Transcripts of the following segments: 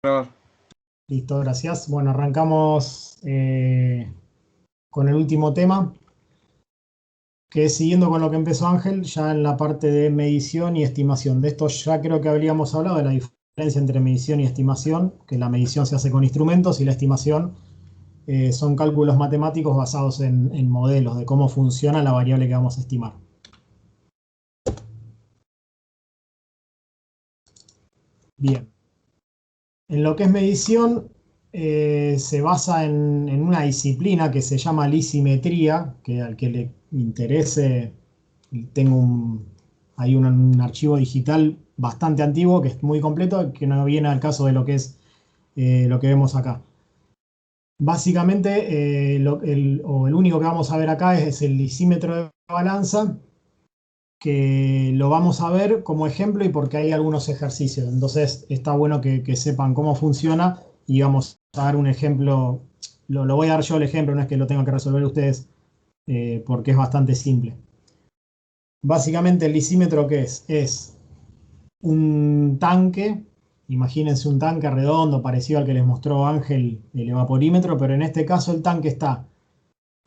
Grabar. Listo, gracias. Bueno, arrancamos con el último tema, que es siguiendo con lo que empezó Ángel, ya en la parte de medición y estimación. De esto ya creo que habríamos hablado, de la diferencia entre medición y estimación, que la medición se hace con instrumentos y la estimación son cálculos matemáticos basados en modelos de cómo funciona la variable que vamos a estimar. Bien. En lo que es medición, se basa en una disciplina que se llama lisimetría, que al que le interese, tengo hay un archivo digital bastante antiguo que es muy completo, que no viene al caso de lo que es lo que vemos acá. Básicamente, el único que vamos a ver acá es el lisímetro de balanza, que lo vamos a ver como ejemplo y porque hay algunos ejercicios. Entonces está bueno que sepan cómo funciona y vamos a dar un ejemplo. Lo voy a dar yo el ejemplo, no es que lo tengan que resolver ustedes, porque es bastante simple. Básicamente el lisímetro, ¿qué es? Es un tanque. Imagínense un tanque redondo parecido al que les mostró Ángel, el evaporímetro, pero en este caso el tanque está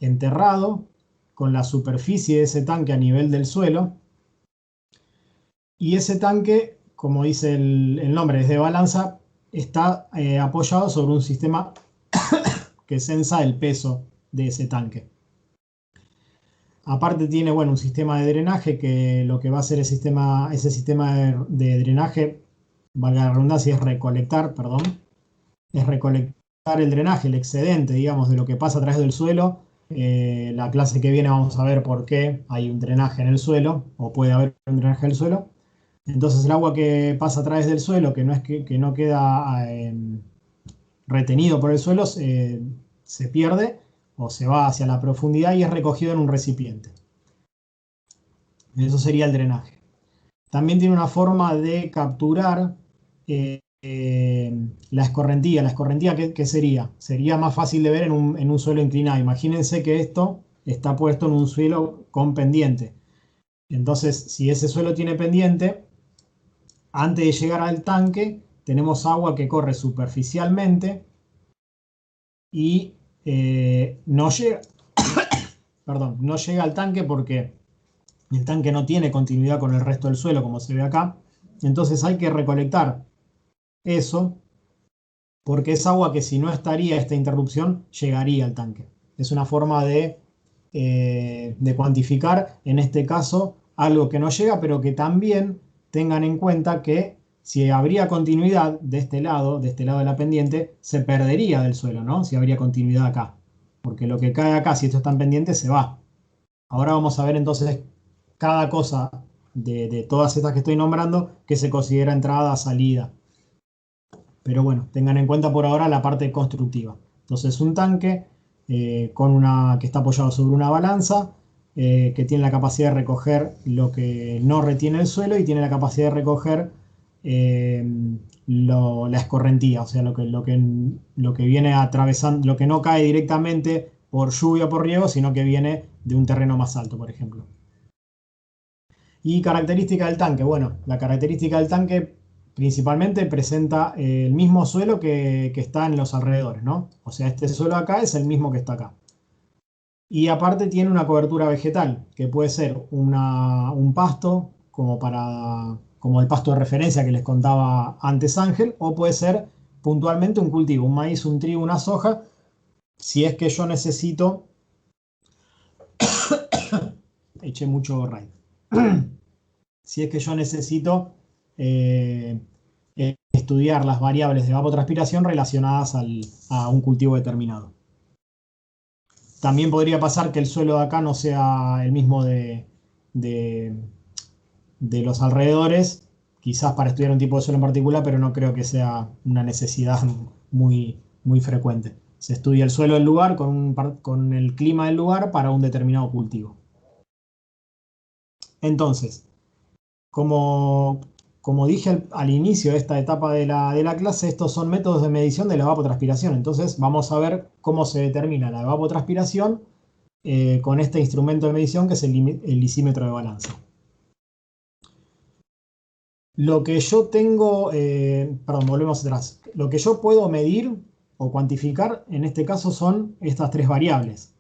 enterrado con la superficie de ese tanque a nivel del suelo. Y ese tanque, como dice el nombre, es de balanza, está apoyado sobre un sistema que censa el peso de ese tanque. Aparte tiene, bueno, un sistema de drenaje que lo que va a hacer ese sistema de drenaje, valga la redundancia, es recolectar el drenaje, el excedente, digamos, de lo que pasa a través del suelo. La clase que viene vamos a ver por qué hay un drenaje en el suelo, o puede haber un drenaje en el suelo. Entonces el agua que pasa a través del suelo, que no queda retenido por el suelo, se pierde o se va hacia la profundidad y es recogido en un recipiente. Eso sería el drenaje. También tiene una forma de capturar la escorrentía. ¿La escorrentía qué sería? Sería más fácil de ver en un suelo inclinado. Imagínense que esto está puesto en un suelo con pendiente. Entonces, si ese suelo tiene pendiente, antes de llegar al tanque, tenemos agua que corre superficialmente y no llega, perdón, no llega al tanque porque el tanque no tiene continuidad con el resto del suelo, como se ve acá. Entonces hay que recolectar eso, porque es agua que, si no estaría esta interrupción, llegaría al tanque. Es una forma de cuantificar, en este caso, algo que no llega, pero que también tengan en cuenta que si habría continuidad de este lado de la pendiente, se perdería del suelo, ¿no? Si habría continuidad acá. Porque lo que cae acá, si esto está en pendiente, se va. Ahora vamos a ver entonces cada cosa de todas estas que estoy nombrando que se considera entrada, salida. Pero bueno, tengan en cuenta por ahora la parte constructiva. Entonces, un tanque que está apoyado sobre una balanza, que tiene la capacidad de recoger lo que no retiene el suelo y tiene la capacidad de recoger la escorrentía, o sea, lo que viene atravesando, lo que no cae directamente por lluvia o por riego, sino que viene de un terreno más alto, por ejemplo. Y característica del tanque. Bueno, la característica del tanque principalmente presenta el mismo suelo que está en los alrededores, ¿no? O sea, este suelo acá es el mismo que está acá. Y aparte tiene una cobertura vegetal, que puede ser un pasto, como el pasto de referencia que les contaba antes Ángel, o puede ser puntualmente un cultivo, un maíz, un trigo, una soja, si es que yo necesito... Eché mucho raid. Si es que yo necesito estudiar las variables de evapotranspiración relacionadas a un cultivo determinado. También podría pasar que el suelo de acá no sea el mismo de los alrededores, quizás para estudiar un tipo de suelo en particular, pero no creo que sea una necesidad muy, muy frecuente. Se estudia el suelo del lugar con el clima del lugar para un determinado cultivo. Entonces, como dije al inicio de esta etapa de la clase, estos son métodos de medición de la evapotranspiración. Entonces vamos a ver cómo se determina la evapotranspiración con este instrumento de medición que es el lisímetro de balanza. Lo que yo tengo, perdón, volvemos atrás. Lo que yo puedo medir o cuantificar en este caso son estas tres variables.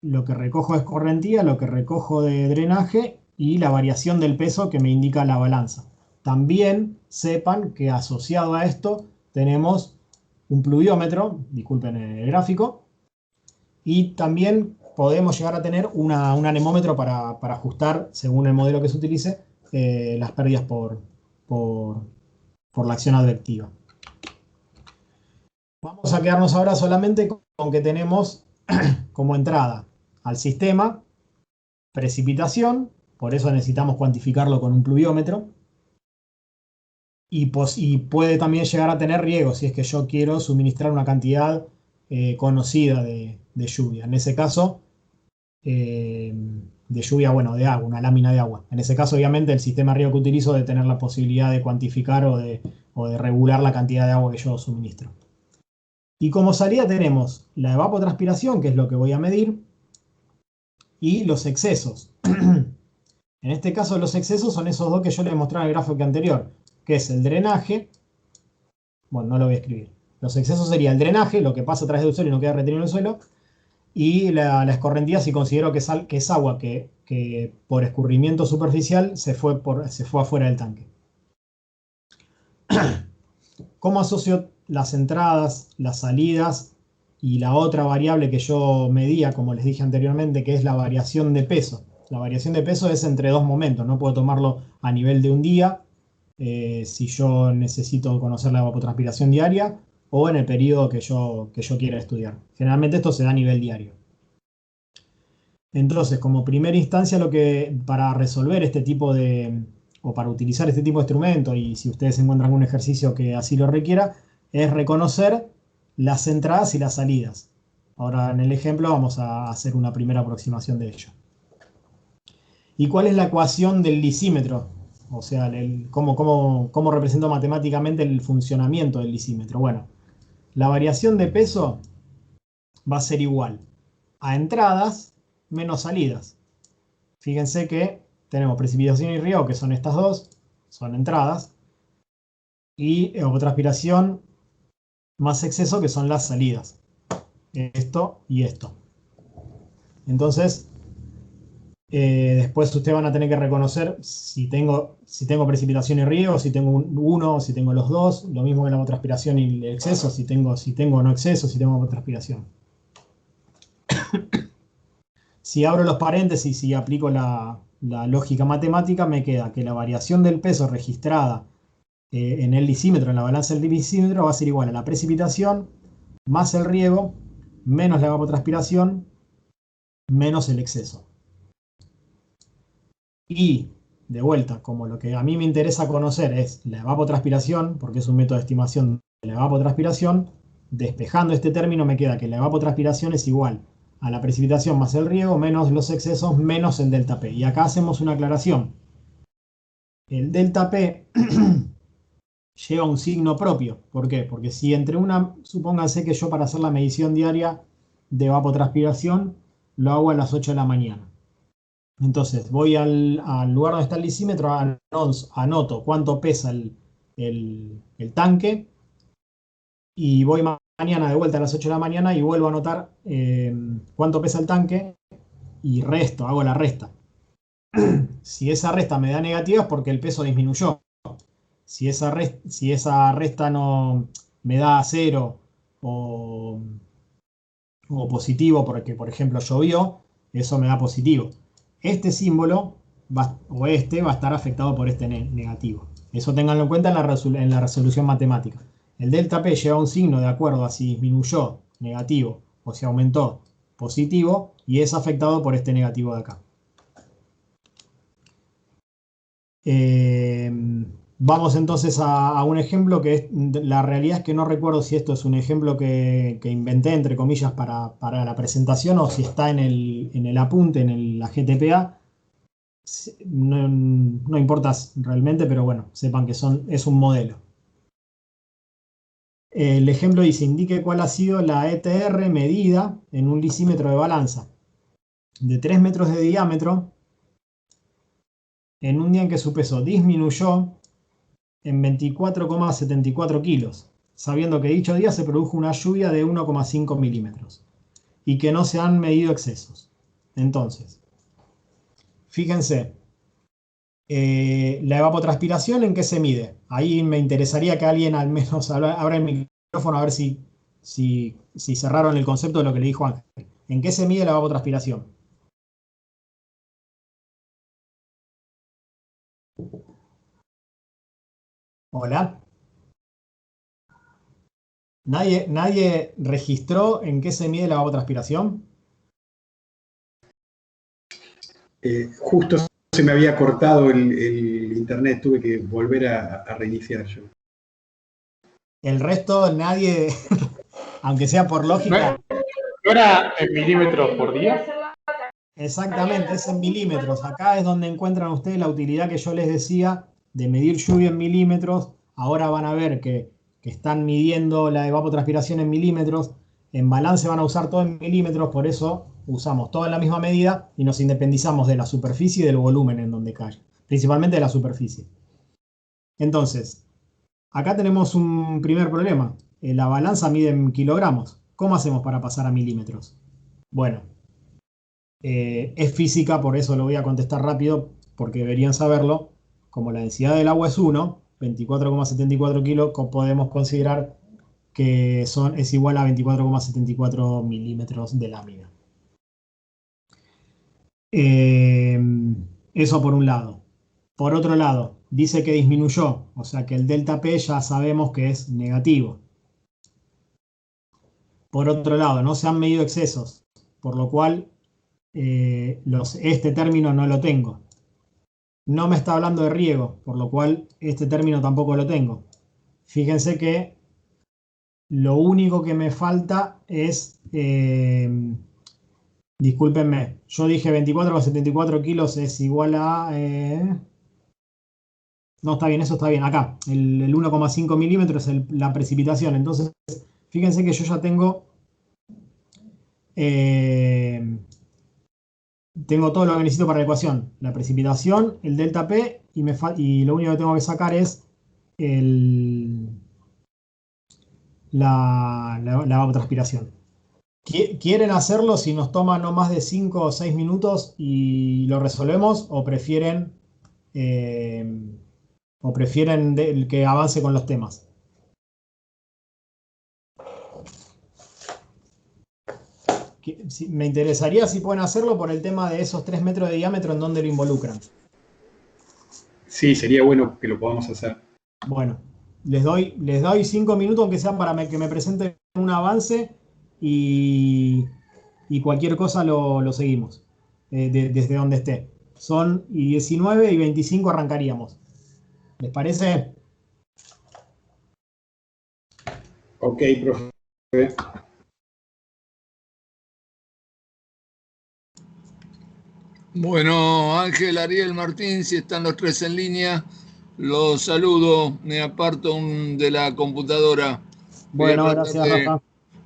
Lo que recojo de escorrentía, lo que recojo de drenaje y la variación del peso que me indica la balanza. También sepan que asociado a esto tenemos un pluviómetro, disculpen el gráfico, y también podemos llegar a tener un anemómetro para ajustar, según el modelo que se utilice, las pérdidas por la acción advectiva. Vamos a quedarnos ahora solamente con que tenemos como entrada al sistema precipitación, por eso necesitamos cuantificarlo con un pluviómetro, y puede también llegar a tener riego si es que yo quiero suministrar una cantidad conocida de lluvia. En ese caso, de lluvia, bueno, de agua, una lámina de agua. En ese caso, obviamente, el sistema de riego que utilizo debe tener la posibilidad de cuantificar o de regular la cantidad de agua que yo suministro. Y como salida tenemos la evapotranspiración, que es lo que voy a medir, y los excesos. En este caso, los excesos son esos dos que yo les mostré en el gráfico anterior, que es el drenaje. Bueno, no lo voy a escribir. Los excesos sería el drenaje, lo que pasa a través del suelo y no queda retenido en el suelo, y la escorrentía si considero que es agua que por escurrimiento superficial se fue afuera del tanque. ¿Cómo asocio las entradas, las salidas y la otra variable que yo medía, como les dije anteriormente, que es la variación de peso? La variación de peso es entre dos momentos, no puedo tomarlo a nivel de un día, si yo necesito conocer la evapotranspiración diaria, o en el periodo que yo quiera estudiar. Generalmente esto se da a nivel diario. Entonces, como primera instancia, para resolver este tipo o para utilizar este tipo de instrumento, y si ustedes encuentran un ejercicio que así lo requiera, es reconocer las entradas y las salidas. Ahora en el ejemplo vamos a hacer una primera aproximación de ello. ¿Y cuál es la ecuación del lisímetro? O sea, cómo represento matemáticamente el funcionamiento del lisímetro. Bueno, la variación de peso va a ser igual a entradas menos salidas. Fíjense que tenemos precipitación y riego, que son estas dos, son entradas, y evapotranspiración más exceso, que son las salidas. Esto y esto. Entonces, después ustedes van a tener que reconocer si tengo precipitación y riego, si tengo uno, si tengo los dos, lo mismo que la evapotranspiración y el exceso, si tengo o no exceso, si tengo evapotranspiración. Si abro los paréntesis y aplico la lógica matemática, me queda que la variación del peso registrada en el lisímetro, en la balanza del lisímetro, va a ser igual a la precipitación más el riego, menos la evapotranspiración, menos el exceso. Y, de vuelta, como lo que a mí me interesa conocer es la evapotranspiración, porque es un método de estimación de la evapotranspiración, despejando este término me queda que la evapotranspiración es igual a la precipitación más el riego, menos los excesos, menos el delta P. Y acá hacemos una aclaración. El delta P lleva un signo propio. ¿Por qué? Porque si supónganse que yo para hacer la medición diaria de evapotranspiración lo hago a las 8 de la mañana. Entonces voy al lugar donde está el lisímetro, anoto cuánto pesa el tanque y voy mañana de vuelta a las 8 de la mañana y vuelvo a anotar cuánto pesa el tanque y hago la resta. Si esa resta me da negativa es porque el peso disminuyó. Si esa resta no me da 0 o positivo porque, por ejemplo, llovió, eso me da positivo. Este símbolo va a estar afectado por este negativo. Eso ténganlo en cuenta en la resolución matemática. El delta P lleva un signo de acuerdo a si disminuyó, negativo, o si aumentó, positivo, y es afectado por este negativo de acá. Vamos entonces a un ejemplo que la realidad es que no recuerdo si esto es un ejemplo que inventé, entre comillas, para la presentación o si está en el apunte, la GTPA. No importa realmente, pero bueno, sepan que es un modelo. El ejemplo dice, indique cuál ha sido la ETR medida en un lisímetro de balanza de 3 metros de diámetro en un día en que su peso disminuyó en 24,74 kilos, sabiendo que dicho día se produjo una lluvia de 1,5 milímetros y que no se han medido excesos. Entonces, fíjense, la evapotranspiración, ¿en qué se mide? Ahí me interesaría que alguien al menos abra el micrófono a ver si cerraron el concepto de lo que le dijo Ángel. ¿En qué se mide la evapotranspiración? Hola. ¿Nadie registró en qué se mide la evapotranspiración? Justo se me había cortado el internet, tuve que volver a reiniciar yo. El resto, nadie, aunque sea por lógica. ¿No era en milímetros por día? Exactamente, es en milímetros. Acá es donde encuentran ustedes la utilidad que yo les decía de medir lluvia en milímetros. Ahora van a ver que están midiendo la evapotranspiración en milímetros. En balance van a usar todo en milímetros, por eso usamos todo en la misma medida y nos independizamos de la superficie y del volumen en donde cae, principalmente de la superficie. Entonces, acá tenemos un primer problema. La balanza mide en kilogramos. ¿Cómo hacemos para pasar a milímetros? Bueno, es física, por eso lo voy a contestar rápido, porque deberían saberlo. Como la densidad del agua es 1, 24,74 kilos, podemos considerar que es igual a 24,74 milímetros de lámina. Eso por un lado. Por otro lado, dice que disminuyó, o sea que el delta P ya sabemos que es negativo. Por otro lado, no se han medido excesos, por lo cual este término no lo tengo. No me está hablando de riego, por lo cual este término tampoco lo tengo. Fíjense que lo único que me falta es, discúlpenme, yo dije 24,74 kilos es igual a... no, está bien, eso está bien. Acá, el 1,5 milímetros es la precipitación. Entonces, fíjense que yo ya tengo... tengo todo lo que necesito para la ecuación. La precipitación, el delta P, y lo único que tengo que sacar es la evapotranspiración. ¿Quieren hacerlo si nos toma no más de 5 o 6 minutos y lo resolvemos? Eh, ¿O prefieren que avance con los temas? Me interesaría si pueden hacerlo por el tema de esos 3 metros de diámetro en donde lo involucran. Sí, sería bueno que lo podamos hacer. Bueno, les doy 5 minutos, aunque sea para que me presenten un avance y, y cualquier cosa lo seguimos desde donde esté. Son 19 y 25 arrancaríamos. ¿Les parece? Ok, profe. Bueno, Ángel, Ariel, Martín, si están los tres en línea, los saludo, me aparto de la computadora. Voy a Bueno, tratar gracias, Rafa.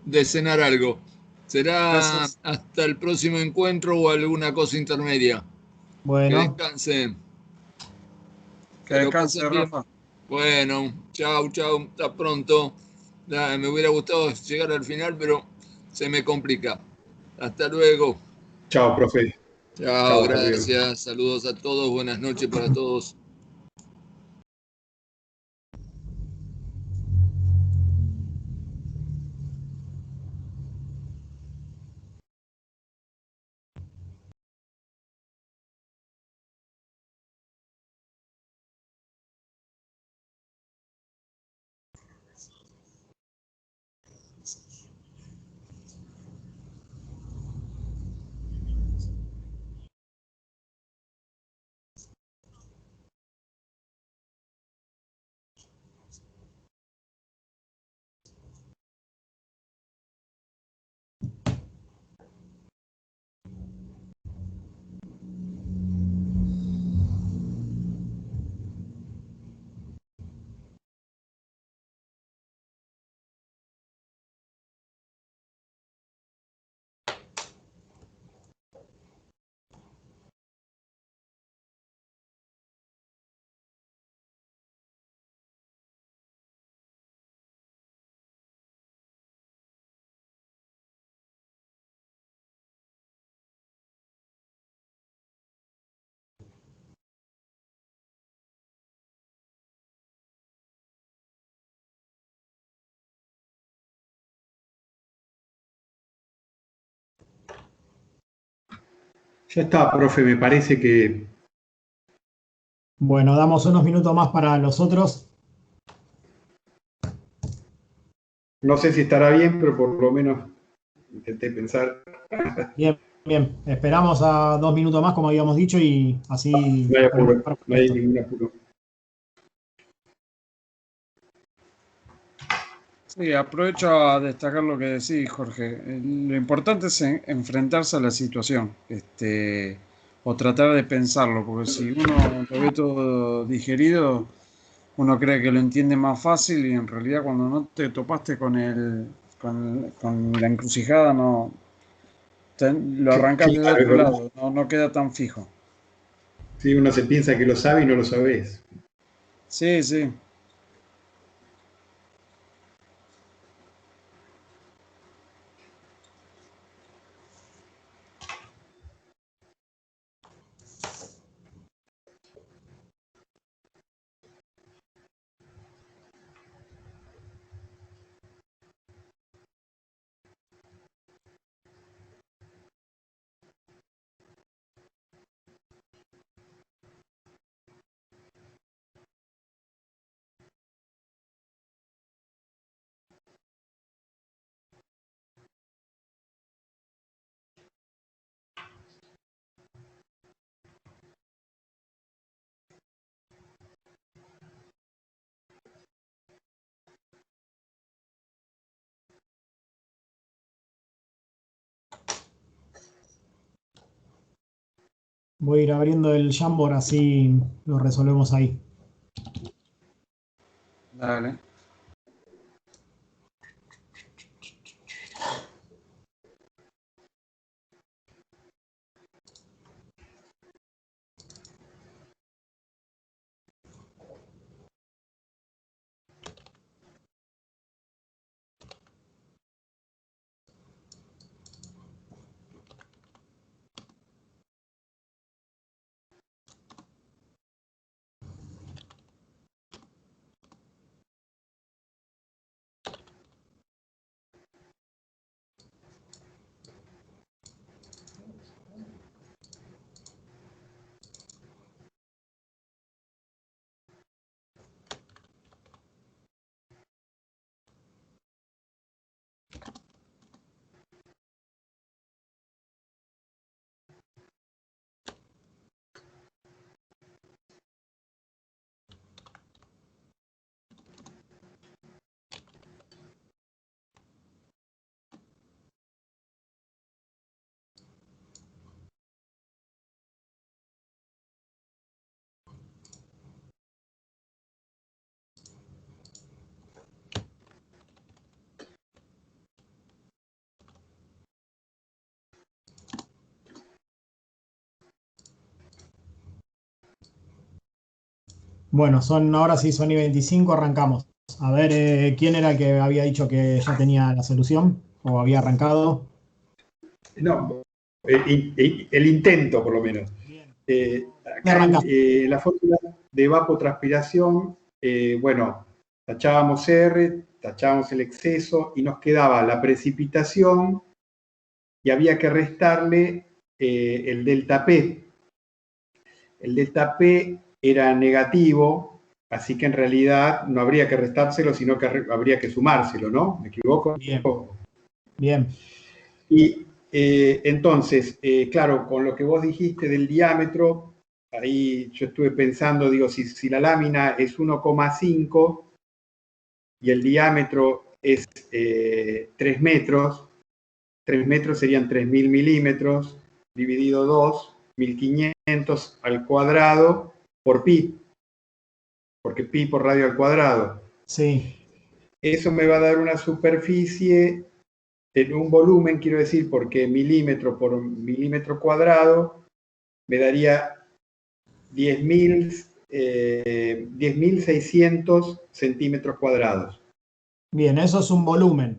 de cenar algo. Será Gracias. hasta el próximo encuentro o alguna cosa intermedia. Que Bueno, descansen. Que descanse, Rafa. Bueno, chau, hasta pronto. Me hubiera gustado llegar al final, pero se me complica. Hasta luego. Chao, profe. Chao, Chao, hasta luego. gracias. Saludos a todos. Buenas noches para todos. Ya está, profe, me parece que... Bueno, damos unos minutos más para los otros. No sé si estará bien, pero por lo menos intenté pensar. Bien, bien. Esperamos a 2 minutos más, como habíamos dicho, y así No hay podemos apuro, empezar con no hay esto. ningún apuro. Sí, aprovecho a destacar lo que decís, Jorge. Lo importante es enfrentarse a la situación, o tratar de pensarlo, porque si uno lo ve todo digerido, uno cree que lo entiende más fácil y en realidad cuando no te topaste con la encrucijada, no lo arrancas del Claro, es otro verdad. lado, no queda tan fijo. Sí, uno se piensa que lo sabe y no lo sabes. Sí, sí. Voy a ir abriendo el Jamboard, así lo resolvemos ahí. Dale. Bueno, ahora sí son y 25, arrancamos. A ver, ¿quién era el que había dicho que ya tenía la solución o había arrancado? No, el intento por lo menos. Bien. Acá en la fórmula de evapotranspiración, bueno, tachábamos R, tachábamos el exceso y nos quedaba la precipitación y había que restarle el delta P. El delta P era negativo, así que en realidad no habría que restárselo, sino que habría que sumárselo, ¿no? ¿Me equivoco? Bien, bien. Y entonces, claro, con lo que vos dijiste del diámetro, ahí yo estuve pensando, digo, si la lámina es 1,5 y el diámetro es 3 metros, 3 metros serían 3.000 milímetros, dividido 2, 1.500 al cuadrado por pi, porque pi por radio al cuadrado. Sí. Eso me va a dar una superficie en un volumen, quiero decir, porque milímetro por milímetro cuadrado me daría 10.600 centímetros cuadrados. Bien, eso es un volumen.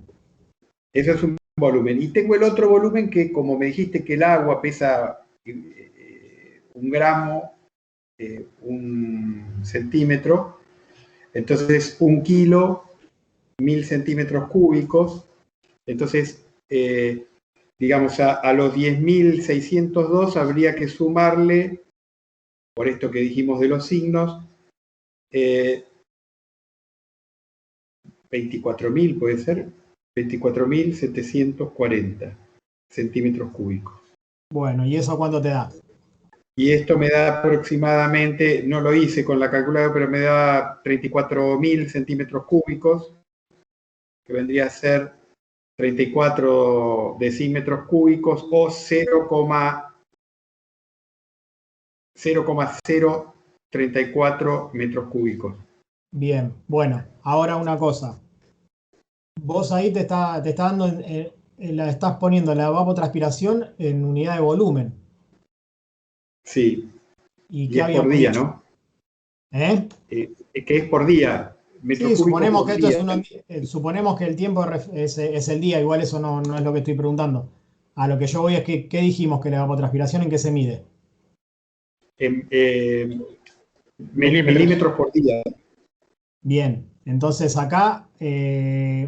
Eso es un volumen. Y tengo el otro volumen que, como me dijiste que el agua pesa 1 gramo, 1 centímetro, entonces 1 kilo, 1.000 centímetros cúbicos. Entonces, digamos, a los 10.602 habría que sumarle, por esto que dijimos de los signos, 24.000 puede ser, 24.740 centímetros cúbicos. Bueno, ¿y eso cuánto te da? Y esto me da aproximadamente, no lo hice con la calculadora, pero me da 34.000 centímetros cúbicos, que vendría a ser 34 decímetros cúbicos o 0,034 metros cúbicos. Bien, bueno, ahora una cosa. Vos ahí te está dando, la estás poniendo la evapotranspiración en unidad de volumen. Sí, ¿Y y qué es por habíamos día, dicho? ¿no? ¿Eh? Que es por día, metros Sí, cúbicos suponemos por que esto día. suponemos que el tiempo es el día, igual eso no es lo que estoy preguntando. A lo que yo voy es que, ¿qué dijimos que la evapotranspiración en qué se mide? Milímetros por día. Bien, entonces acá,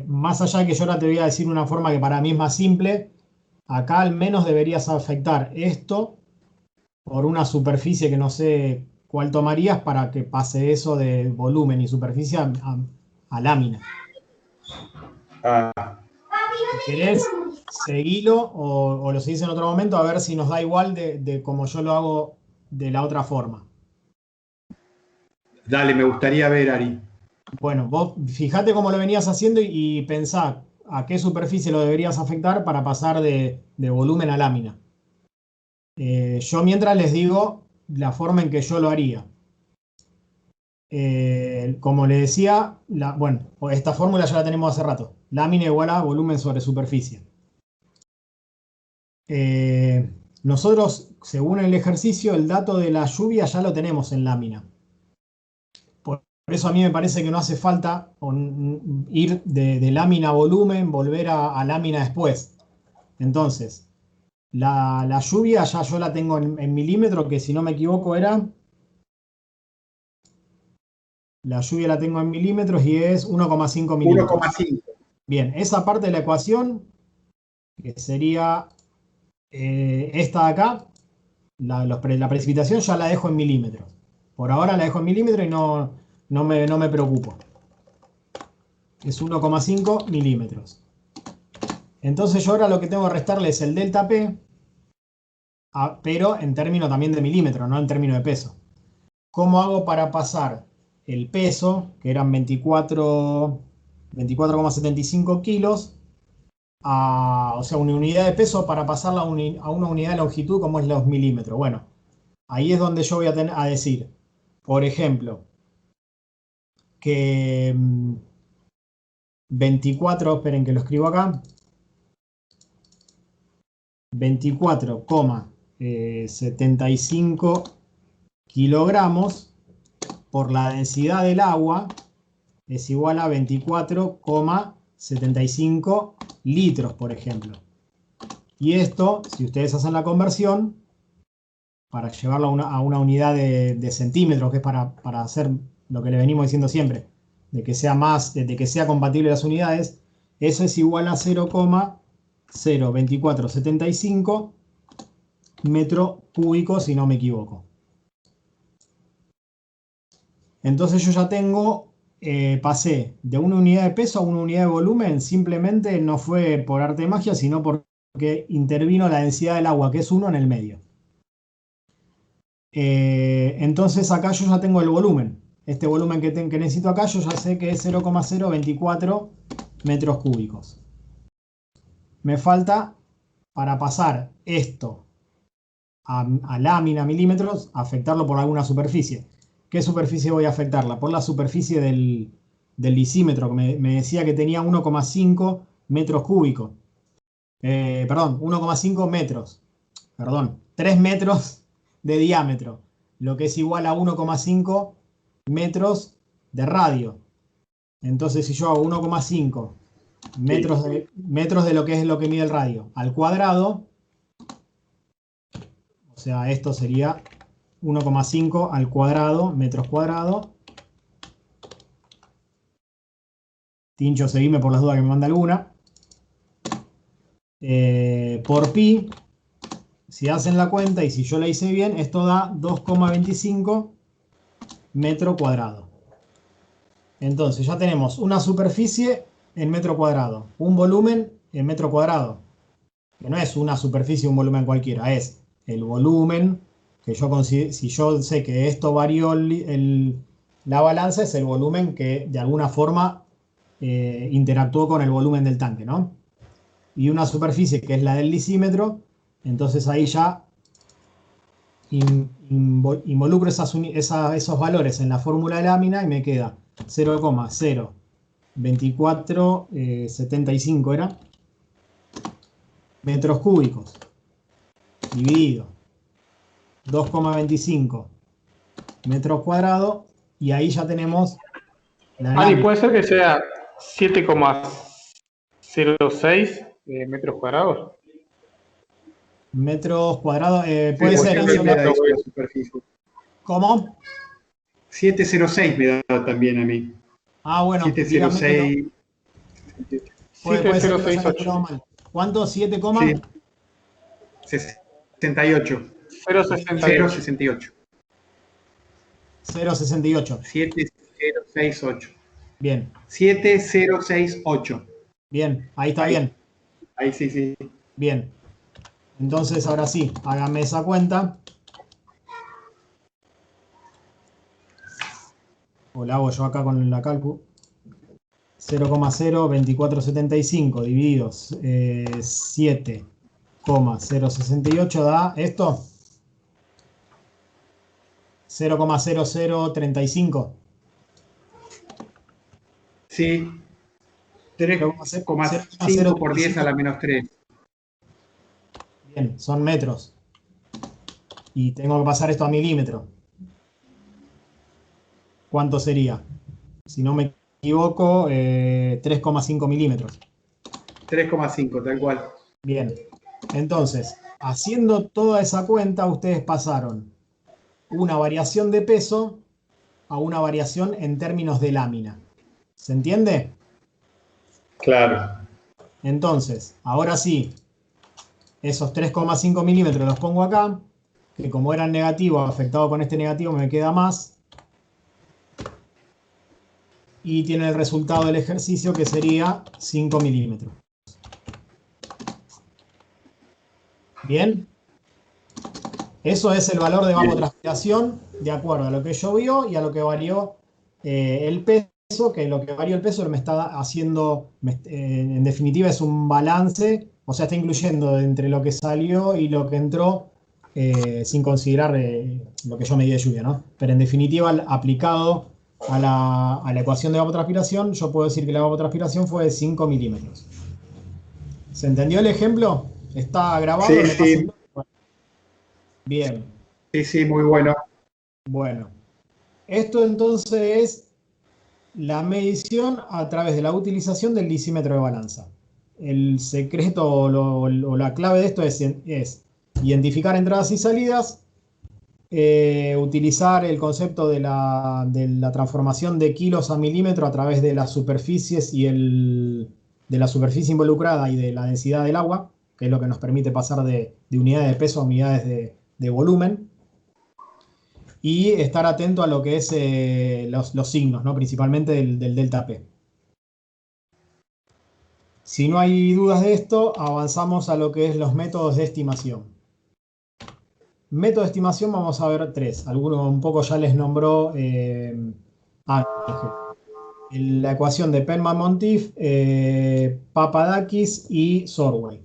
más allá de que yo ahora te voy a decir una forma que para mí es más simple, acá al menos deberías afectar esto por una superficie que no sé cuál tomarías para que pase eso de volumen y superficie a lámina. Ah, Si querés, seguilo o lo seguís en otro momento a ver si nos da igual de como yo lo hago de la otra forma. dale, me gustaría ver, Ari. Bueno, vos fijate cómo lo venías haciendo y pensá a qué superficie lo deberías afectar para pasar de volumen a lámina. Yo mientras les digo la forma en que yo lo haría. Como le decía, bueno, esta fórmula ya la tenemos hace rato. Lámina igual a volumen sobre superficie. Nosotros, según el ejercicio, el dato de la lluvia ya lo tenemos en lámina. Por eso a mí me parece que no hace falta ir de lámina a volumen, volver a lámina después. Entonces, la lluvia ya yo la tengo en milímetros, que si no me equivoco era... La lluvia la tengo en milímetros y es 1,5 milímetros. 1,5. Bien, esa parte de la ecuación, que sería esta de acá, la precipitación ya la dejo en milímetros. Por ahora la dejo en milímetros y no me preocupo. Es 1,5 milímetros. Entonces yo ahora lo que tengo que restarle es el delta P, pero en términos también de milímetros, no en términos de peso. ¿Cómo hago para pasar el peso, que eran 24,75 kilos, o sea, una unidad de peso para pasarla a una unidad de longitud como es los milímetros? Bueno, ahí es donde yo voy a decir, por ejemplo, que 24, esperen que lo escribo acá, 24,75 kilogramos por la densidad del agua es igual a 24,75 litros, por ejemplo. Y esto, si ustedes hacen la conversión, para llevarlo a una unidad de centímetros, que es para hacer lo que le venimos diciendo siempre, de que sea compatible las unidades, eso es igual a 0,02475 metros cúbicos, si no me equivoco. Entonces yo ya pasé de una unidad de peso a una unidad de volumen, simplemente no fue por arte de magia, sino porque intervino la densidad del agua, que es 1 en el medio. Entonces acá yo ya tengo el volumen. Este volumen que necesito acá, yo ya sé que es 0,024 metros cúbicos. Me falta, para pasar esto a lámina, milímetros, afectarlo por alguna superficie. ¿Qué superficie voy a afectarla? Por la superficie del lisímetro, que me decía que tenía 1,5 metros cúbicos. Perdón, 1,5 metros. Perdón, 3 metros de diámetro, lo que es igual a 1,5 metros de radio. Entonces, si yo hago 1,5 metros de lo que es lo que mide el radio al cuadrado, o sea, esto sería 1,5 al cuadrado, metros cuadrados. Tincho, seguime por las dudas que me manda alguna. por pi, si hacen la cuenta y si yo la hice bien, esto da 2,25 metro cuadrado. Entonces ya tenemos una superficie en metro cuadrado, un volumen en metro cuadrado, que no es una superficie, un volumen cualquiera, es el volumen que yo considero, si yo sé que esto varió la balanza, es el volumen que de alguna forma interactuó con el volumen del tanque, ¿no? Y una superficie que es la del lisímetro, entonces ahí ya involucro esos valores en la fórmula de lámina y me queda 0,02475 era metros cúbicos dividido 2,25 metros cuadrados y ahí ya tenemos la Ari, lámina. ¿puede ser que sea 7,06 metros cuadrados? Metros cuadrados, puede ser. También me da eso la superficie. ¿Cómo? 706 me da también a mí. Ah, bueno. 706. Puede ser que lo haya 7068. calculado mal. ¿Cuánto? 7, Sí. 68. 0,68. 068. 0,68. 7068. Bien. 7068. Bien, ahí está Ahí. bien. Ahí sí. Bien. Entonces, ahora sí, háganme esa cuenta. O la hago yo acá con la calcu. 0,02475 dividido 7,068 da esto. 0,0035. Sí. 3,5 por 10 a la menos 3. Bien, son metros. Y tengo que pasar esto a milímetros. ¿Cuánto sería? Si no me equivoco, 3,5 milímetros. 3,5, tal cual. Bien. Entonces, haciendo toda esa cuenta, ustedes pasaron una variación de peso a una variación en términos de lámina. ¿Se entiende? Claro. Entonces, ahora sí, esos 3,5 milímetros los pongo acá, que como eran negativos, afectado con este negativo, me queda más. Y tiene el resultado del ejercicio que sería 5 milímetros. Bien. Eso es el valor de evapotranspiración de acuerdo a lo que llovió y a lo que varió el peso, que lo que varió el peso me está haciendo, en definitiva es un balance, o sea, está incluyendo entre lo que salió y lo que entró, sin considerar lo que yo medí de lluvia, ¿no? Pero en definitiva, aplicado a la ecuación de evapotranspiración, yo puedo decir que la evapotranspiración fue de 5 milímetros. ¿Se entendió el ejemplo? ¿Está grabado? Sí. Bien. Sí, muy bueno. Bueno, esto entonces es la medición a través de la utilización del lisímetro de balanza. El secreto o la clave de esto es identificar entradas y salidas, utilizar el concepto de la transformación de kilos a milímetro a través de las superficies y de la superficie involucrada y de la densidad del agua, que es lo que nos permite pasar de unidades de peso a unidades de volumen. Y estar atento a lo que es los signos, ¿no? Principalmente del delta P. Si no hay dudas de esto, avanzamos a lo que es los métodos de estimación. Método de estimación vamos a ver 3. Algunos un poco ya les nombró Ángel. La ecuación de Penman-Monteith, Papadakis y Sorway.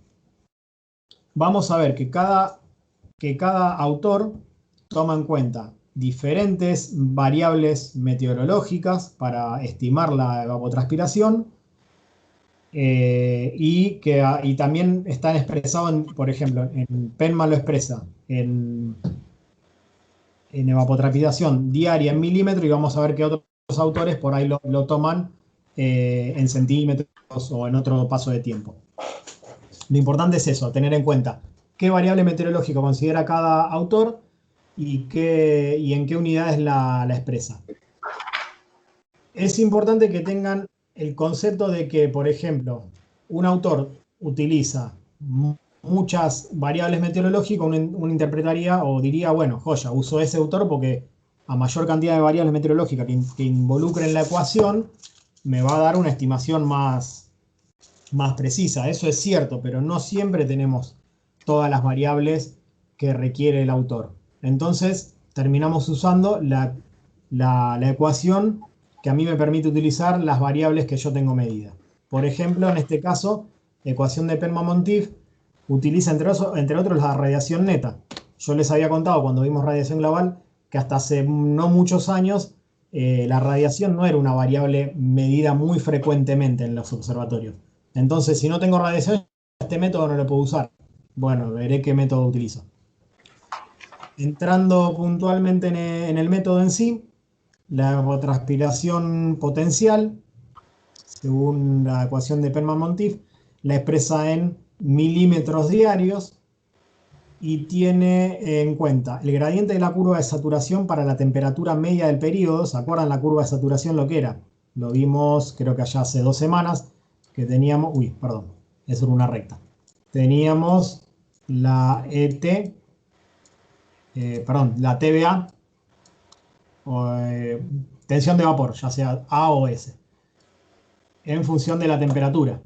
Vamos a ver que cada autor toma en cuenta diferentes variables meteorológicas para estimar la evapotranspiración y también están expresados, por ejemplo, en Penman lo expresa en evapotranspiración diaria en milímetros y vamos a ver que otros autores por ahí lo toman en centímetros o en otro paso de tiempo. Lo importante es eso, tener en cuenta qué variable meteorológica considera cada autor y en qué unidades la expresa. Es importante que tengan el concepto de que, por ejemplo, un autor utiliza muchas variables meteorológicas, uno interpretaría o diría, bueno, joya, uso ese autor porque a mayor cantidad de variables meteorológicas que involucren la ecuación, me va a dar una estimación más precisa. Eso es cierto, pero no siempre tenemos todas las variables que requiere el autor. Entonces, terminamos usando la ecuación que a mí me permite utilizar las variables que yo tengo medidas. Por ejemplo, en este caso, la ecuación de Penman-Monteith utiliza entre otros la radiación neta. Yo les había contado cuando vimos radiación global que hasta hace no muchos años la radiación no era una variable medida muy frecuentemente en los observatorios. Entonces, si no tengo radiación, este método no lo puedo usar. Bueno, veré qué método utilizo. Entrando puntualmente en el método en sí, la evapotranspiración potencial, según la ecuación de Penman-Monteith, la expresa en milímetros diarios y tiene en cuenta el gradiente de la curva de saturación para la temperatura media del periodo. ¿Se acuerdan la curva de saturación lo que era? Lo vimos creo que allá hace 2 semanas, que teníamos, eso era una recta. Teníamos la la TVA, tensión de vapor, ya sea A o S, en función de la temperatura.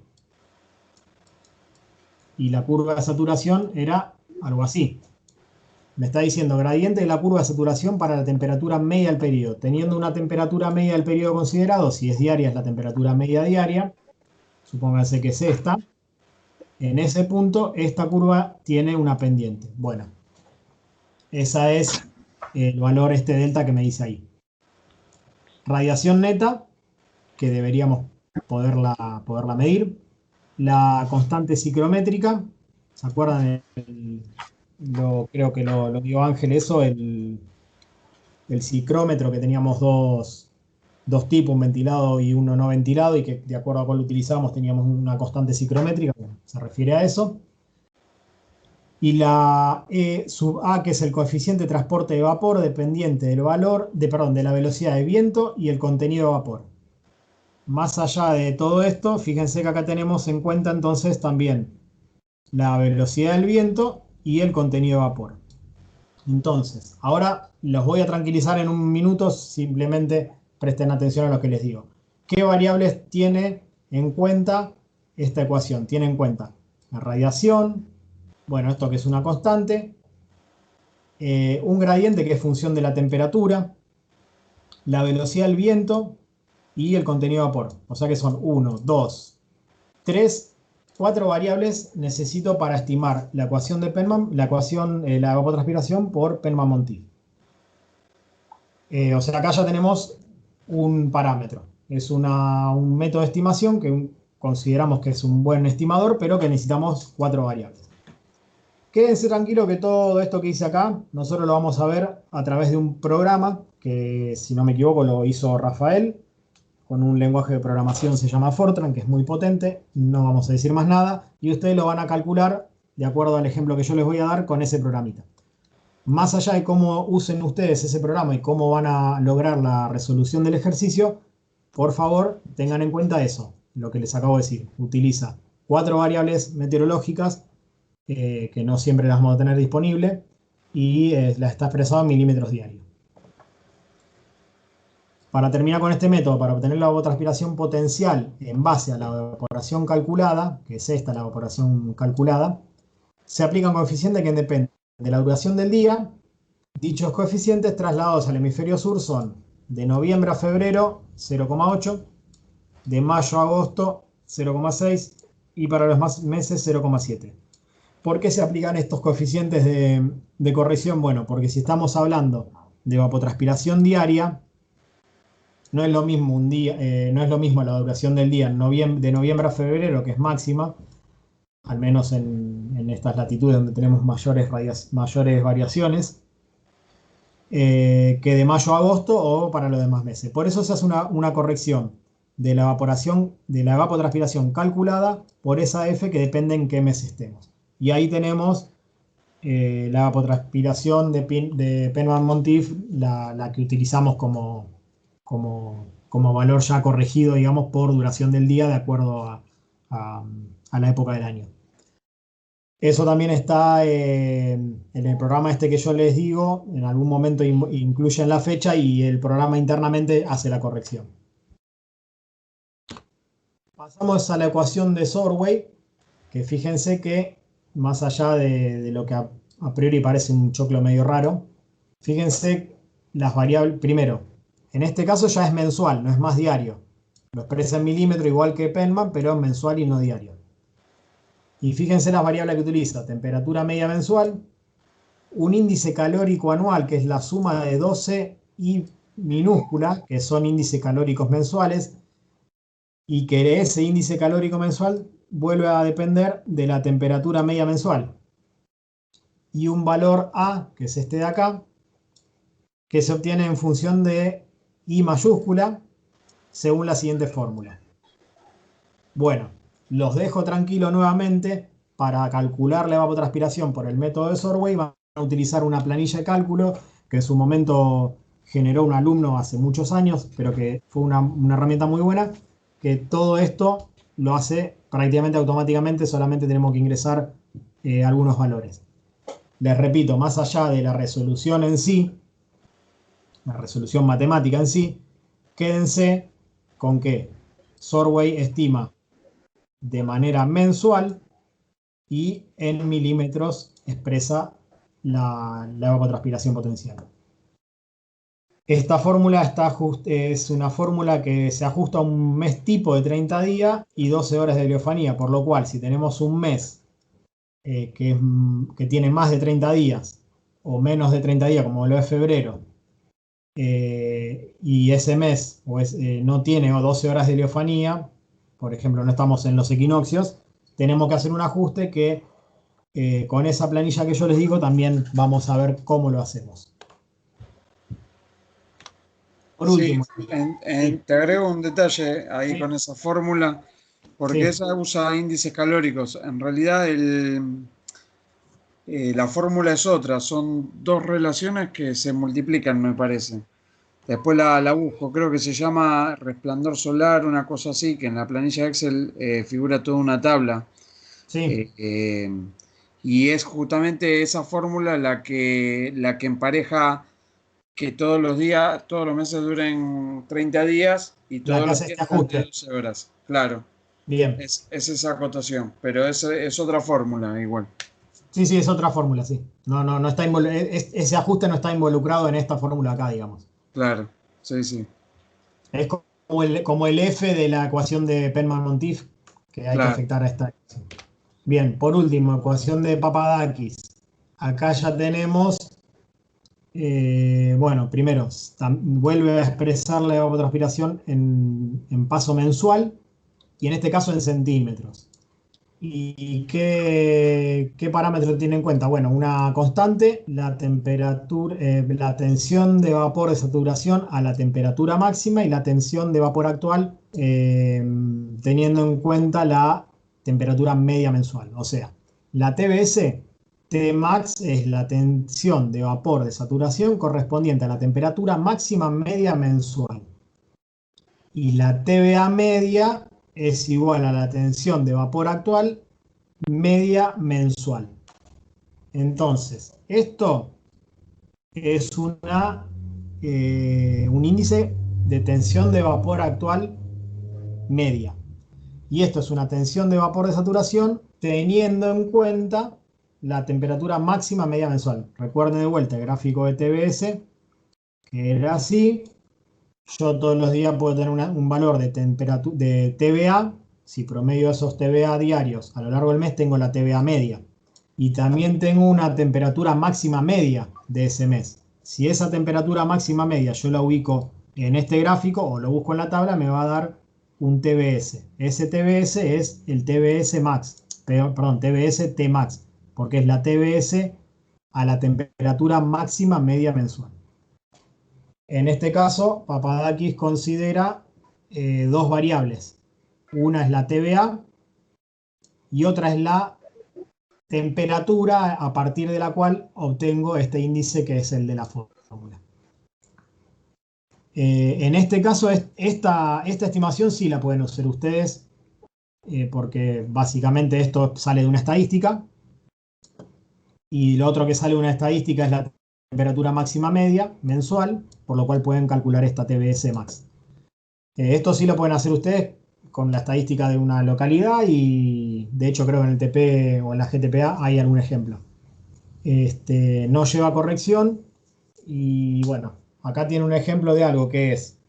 Y la curva de saturación era algo así. Me está diciendo gradiente de la curva de saturación para la temperatura media del periodo. Teniendo una temperatura media del periodo considerado, si es diaria es la temperatura media diaria, supóngase que es esta. En ese punto, esta curva tiene una pendiente. Bueno, ese es el valor delta que me dice ahí. Radiación neta, que deberíamos poderla medir. La constante ciclométrica, ¿se acuerdan? Creo que lo dio Ángel eso, el ciclómetro, que teníamos dos tipos, un ventilado y uno no ventilado, y que de acuerdo a cuál utilizamos teníamos una constante ciclométrica, bueno, se refiere a eso. Y la E sub A, que es el coeficiente de transporte de vapor dependiente del valor, de la velocidad de viento y el contenido de vapor. Más allá de todo esto, fíjense que acá tenemos en cuenta entonces también la velocidad del viento y el contenido de vapor. Entonces, ahora los voy a tranquilizar en un minuto, simplemente presten atención a lo que les digo. ¿Qué variables tiene en cuenta esta ecuación? Tiene en cuenta la radiación, bueno, esto que es una constante, un gradiente que es función de la temperatura, la velocidad del viento y el contenido de vapor. O sea que son 1, 2, 3, 4 variables necesito para estimar la ecuación de Penman, la evapotranspiración por Penman-Monteith. O sea, acá ya tenemos un parámetro. Es un método de estimación que consideramos que es un buen estimador, pero que necesitamos 4 variables. Quédense tranquilos que todo esto que hice acá, nosotros lo vamos a ver a través de un programa que, si no me equivoco, lo hizo Rafael, con un lenguaje de programación, se llama Fortran, que es muy potente, no vamos a decir más nada, y ustedes lo van a calcular de acuerdo al ejemplo que yo les voy a dar con ese programita. Más allá de cómo usen ustedes ese programa y cómo van a lograr la resolución del ejercicio, por favor, tengan en cuenta eso, lo que les acabo de decir. Utiliza 4 variables meteorológicas, que no siempre las vamos a tener disponible, y la está expresado en milímetros diarios. Para terminar con este método, para obtener la evapotranspiración potencial en base a la evaporación calculada, que es esta la evaporación calculada, se aplica un coeficiente que depende de la duración del día. Dichos coeficientes trasladados al hemisferio sur son de noviembre a febrero 0,8, de mayo a agosto 0,6 y para los más meses 0,7. ¿Por qué se aplican estos coeficientes de corrección? Bueno, porque si estamos hablando de evapotranspiración diaria, no es lo mismo no es lo mismo la duración del día de noviembre a febrero, que es máxima, al menos en estas latitudes donde tenemos mayores variaciones, que de mayo a agosto o para los demás meses. Por eso se hace una corrección de la evapotranspiración calculada por esa F que depende en qué mes estemos. Y ahí tenemos la evapotranspiración de Penman-Monteith, la que utilizamos como valor ya corregido, digamos, por duración del día de acuerdo a la época del año. Eso también está en el programa este que yo les digo, en algún momento incluyen la fecha y el programa internamente hace la corrección. Pasamos a la ecuación de Sorway, que fíjense que más allá de lo que a priori parece un choclo medio raro, fíjense las variables. Primero, en este caso ya es mensual, no es más diario. Lo expresa en milímetro igual que Penman, pero es mensual y no diario. Y fíjense las variables que utiliza: temperatura media mensual, un índice calórico anual, que es la suma de 12 y minúscula, que son índices calóricos mensuales, y que ese índice calórico mensual vuelve a depender de la temperatura media mensual. Y un valor A, que es este de acá, que se obtiene en función de I mayúscula, según la siguiente fórmula. Bueno, los dejo tranquilo nuevamente. Para calcular la evapotranspiración por el método de Sorway van a utilizar una planilla de cálculo que en su momento generó un alumno hace muchos años, pero que fue una herramienta muy buena, que todo esto lo hace prácticamente automáticamente, solamente tenemos que ingresar algunos valores. Les repito, más allá de la resolución en sí, la resolución matemática en sí, quédense con que Sorway estima de manera mensual y en milímetros expresa la evapotranspiración potencial. Esta fórmula es una fórmula que se ajusta a un mes tipo de 30 días y 12 horas de heliofanía, por lo cual si tenemos un mes que tiene más de 30 días o menos de 30 días, como lo es febrero, y ese mes no tiene 12 horas de heliofanía, por ejemplo, no estamos en los equinoccios, tenemos que hacer un ajuste que con esa planilla que yo les digo también vamos a ver cómo lo hacemos. Por último. Te agrego un detalle ahí con esa fórmula, porque Sí. esa usa índices calóricos. En realidad la fórmula es otra, son dos relaciones que se multiplican, me parece. Después la busco, creo que se llama resplandor solar, una cosa así, que en la planilla Excel figura toda una tabla. Sí. Y es justamente esa fórmula la que empareja que todos los días, todos los meses duren 30 días y La todos que los hace días este sean de ajuste. 12 horas. Claro, Bien. es esa acotación, pero es otra fórmula igual. Sí, es otra fórmula, sí. No está ese ajuste no está involucrado en esta fórmula acá, digamos. Claro, sí. Es como el F de la ecuación de Penman-Monteith, que hay que Claro. afectar a esta ecuación. Bien, por último, ecuación de Papadakis. Acá ya tenemos, bueno, primero, vuelve a expresar la evapotranspiración en paso mensual y en este caso en centímetros. ¿Y qué parámetro tiene en cuenta? Bueno, una constante, la temperatura, la tensión de vapor de saturación a la temperatura máxima y la tensión de vapor actual teniendo en cuenta la temperatura media mensual. O sea, la TBS, Tmax es la tensión de vapor de saturación correspondiente a la temperatura máxima media mensual. Y la TVA media es igual a la tensión de vapor actual media mensual. Entonces, esto es un índice de tensión de vapor actual media. Y esto es una tensión de vapor de saturación teniendo en cuenta la temperatura máxima media mensual. Recuerden de vuelta el gráfico de TBS, que era así. Yo todos los días puedo tener un valor de TVA. Si promedio esos TVA diarios a lo largo del mes, tengo la TVA media. Y también tengo una temperatura máxima media de ese mes. Si esa temperatura máxima media yo la ubico en este gráfico o lo busco en la tabla, me va a dar un TBS. Ese TBS es el TBS max, perdón, TBS Tmax, porque es la TBS a la temperatura máxima media mensual. En este caso, Papadakis considera dos variables. Una es la TVA y otra es la temperatura a partir de la cual obtengo este índice que es el de la fórmula. En este caso, esta estimación sí la pueden hacer ustedes porque básicamente esto sale de una estadística. Y lo otro que sale una estadística es la temperatura máxima media mensual, por lo cual pueden calcular esta TBS max. Esto sí lo pueden hacer ustedes con la estadística de una localidad y de hecho creo que en el TP o en la GTPA hay algún ejemplo. No lleva corrección y bueno, acá tiene un ejemplo de algo que es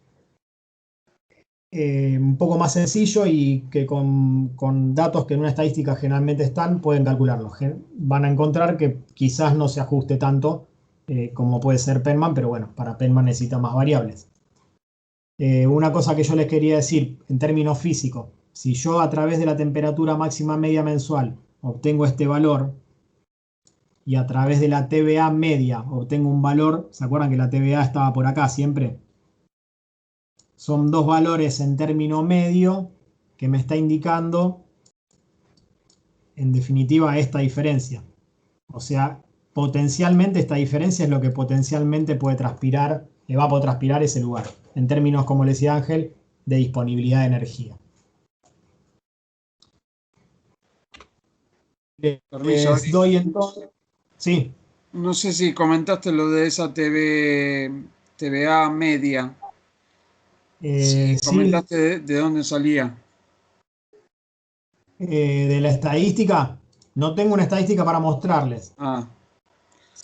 un poco más sencillo y que con datos que en una estadística generalmente están, pueden calcularlo. Van a encontrar que quizás no se ajuste tanto como puede ser Penman, pero bueno, para Penman necesita más variables. Una cosa que yo les quería decir en términos físicos, si yo a través de la temperatura máxima media mensual obtengo este valor y a través de la TVA media obtengo un valor, ¿se acuerdan que la TVA estaba por acá siempre? Son dos valores en término medio que me está indicando, en definitiva, esta diferencia. O sea, potencialmente esta diferencia es lo que potencialmente puede transpirar, le va a poder transpirar ese lugar, en términos, como le decía Ángel, de disponibilidad de energía. Permiso, Les doy entonces... Sí. no sé si comentaste lo de esa TVA media. Si Sí, comentaste de dónde salía. de la estadística, no tengo una estadística para mostrarles. Ah,